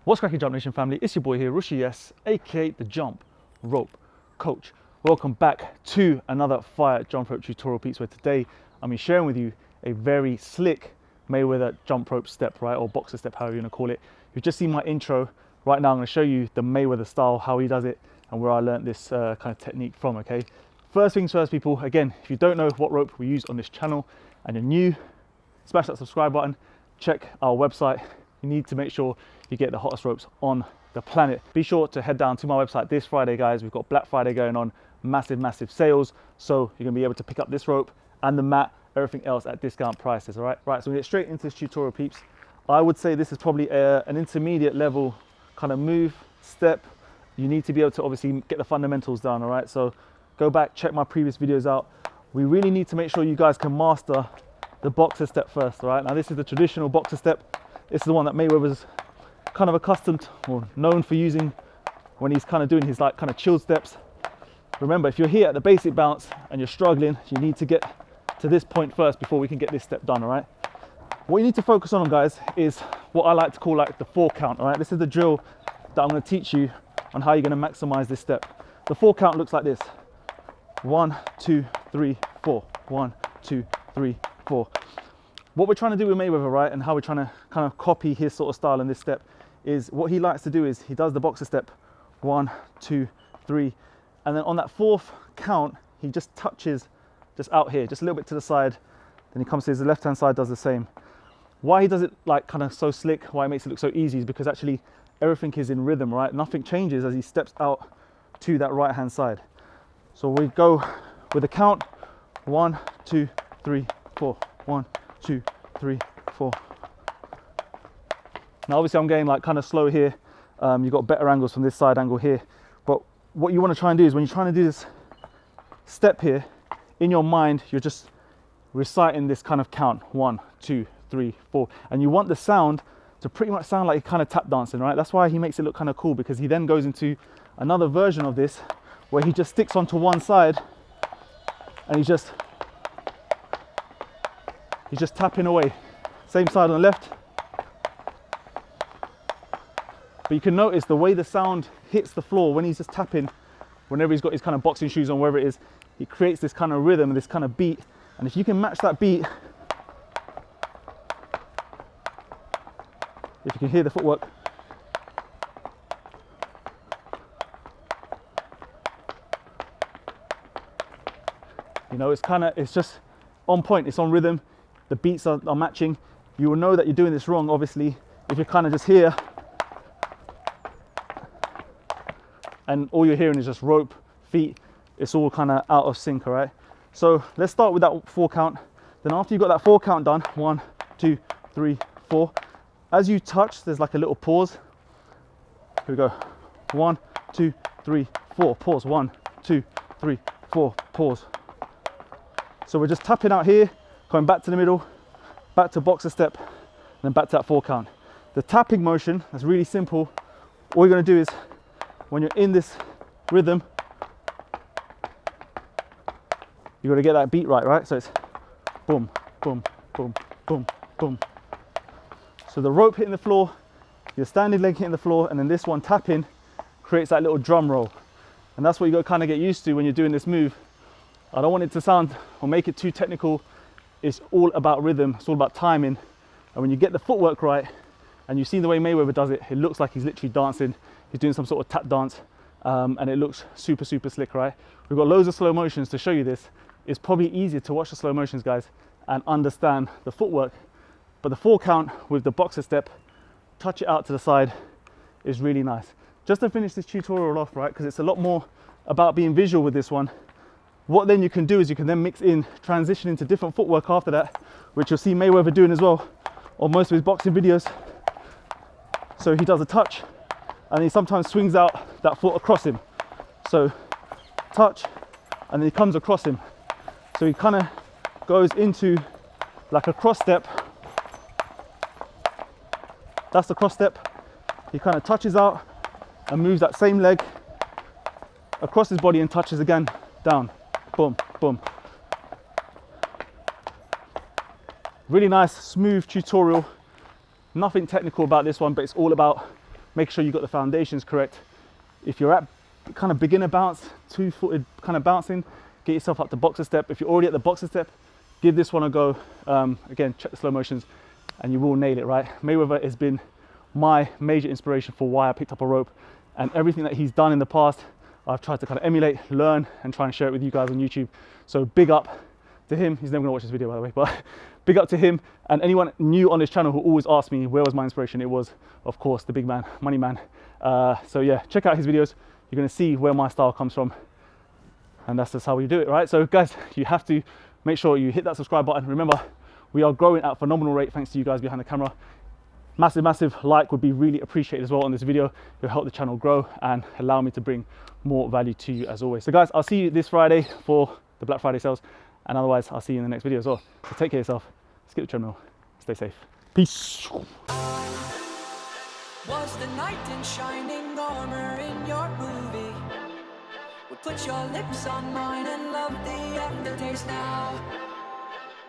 What's cracking, Jump Nation family? It's your boy here, Rushy S, aka the Jump Rope Coach. Welcome back to another fire jump rope tutorial piece, where today I'm sharing with you a very slick Mayweather jump rope step, right, or boxer step, however you want to call it. You've just seen my intro. Right now I'm going to show you the Mayweather style, how he does it, and where I learned this kind of technique from. Okay, first things first, people. Again, if you don't know what rope we use on this channel and you're new, smash that subscribe button, check our website. You need to make sure you get the hottest ropes on the planet. Be sure to head down to my website this Friday, guys. We've got Black Friday going on, massive sales, so you're gonna be able to pick up this rope and the mat, everything else at discount prices. All right, so we get straight into this tutorial, peeps. I would say this is probably an intermediate level kind of move step. You need to be able to obviously get the fundamentals down. All right, so go back, check my previous videos out. We really need to make sure you guys can master the boxer step first. All right, now this is the traditional boxer step. This is the one that Mayweather's kind of accustomed or known for using when he's kind of doing his like kind of chilled steps. Remember, if you're here at the basic bounce and you're struggling, you need to get to this point first before we can get this step done. All right, what you need to focus on, guys, is what I like to call like the 4 count. All right, this is the drill that I'm going to teach you on how you're going to maximize this step. The 4 count looks like this: 1 2 3 4, 1 2 3 4. What we're trying to do with Mayweather, right, and how we're trying to kind of copy his sort of style in this step, is what he likes to do is he does the boxer step 1 2 3, and then on that 4th count he just touches just out here, just a little bit to the side. Then he comes to his left hand side, does the same. Why he does it like kind of so slick, why it makes it look so easy, is because actually everything is in rhythm, right? Nothing changes as he steps out to that right hand side. So we go with the count: 1 2 3 4, 1 2 3 4. Now obviously I'm going like kind of slow here. You've got better angles from this side angle here, but what you want to try and do is when you're trying to do this step here, in your mind you're just reciting this kind of count: 1 2 3 4, and you want the sound to pretty much sound like you're kind of tap dancing, right? That's why he makes it look kind of cool, because he then goes into another version of this where he just sticks onto one side and he's just tapping away. Same side on the left. But you can notice the way the sound hits the floor when he's just tapping, whenever he's got his kind of boxing shoes on, wherever it is, it creates this kind of rhythm, this kind of beat. And if you can match that beat, if you can hear the footwork, you know, it's just on point, it's on rhythm. The beats are matching. You will know that you're doing this wrong, obviously, if you're kind of just here and all you're hearing is just rope, feet. It's all kind of out of sync. All right, so let's start with that 4 count. Then after you've got that 4 count done, 1 2 3 4, as you touch, there's like a little pause. Here we go: 1 2 3 4, pause, 1 2 3 4, pause. So we're just tapping out here, going back to the middle, back to boxer step, and then back to that 4 count. The tapping motion is really simple. All you're going to do is, when you're in this rhythm, you've got to get that beat right? So it's boom, boom, boom, boom, boom. So the rope hitting the floor, your standing leg hitting the floor, and then this one tapping creates that little drum roll. And that's what you got to kind of get used to when you're doing this move. I don't want it to sound or make it too technical. It's all about rhythm, it's all about timing. And when you get the footwork right, and you've seen the way Mayweather does it, it looks like he's literally dancing. He's doing some sort of tap dance, and it looks super slick, right? We've got loads of slow motions to show you this. It's probably easier to watch the slow motions, guys, and understand the footwork. But the 4 count with the boxer step, touch it out to the side, is really nice. Just to finish this tutorial off, right, because it's a lot more about being visual with this one. What then you can do is you can then mix in, transition into different footwork after that, which you'll see Mayweather doing as well on most of his boxing videos. So he does a touch, and he sometimes swings out that foot across him. So touch, and then he comes across him. So he kind of goes into like a cross step. That's the cross step. He kind of touches out and moves that same leg across his body and touches again, down, boom, boom. Really nice, smooth tutorial. Nothing technical about this one, but it's all about make sure you got the foundations correct. If you're at kind of beginner bounce, 2-footed kind of bouncing, get yourself up to boxer step. If you're already at the boxer step, give this one a go. Again, check the slow motions and you will nail it, right? Mayweather has been my major inspiration for why I picked up a rope, and everything that he's done in the past, I've tried to kind of emulate, learn, and try and share it with you guys on YouTube. So big up to him. He's never gonna watch this video, by the way, but big up to him. And anyone new on this channel who always asks me where was my inspiration, it was, of course, the big man, Money Man. So yeah, check out his videos. You're gonna see where my style comes from. And that's just how we do it, right? So guys, you have to make sure you hit that subscribe button. Remember, we are growing at a phenomenal rate thanks to you guys behind the camera. Massive like would be really appreciated as well on this video. It'll help the channel grow and allow me to bring more value to you as always. So guys, I'll see you this Friday for the Black Friday sales, and otherwise I'll see you in the next video as well. So take care of yourself, skip the treadmill, stay safe. Peace. Was the knight in shining armor in your movie? Would put your lips on mine and love the aftertaste now.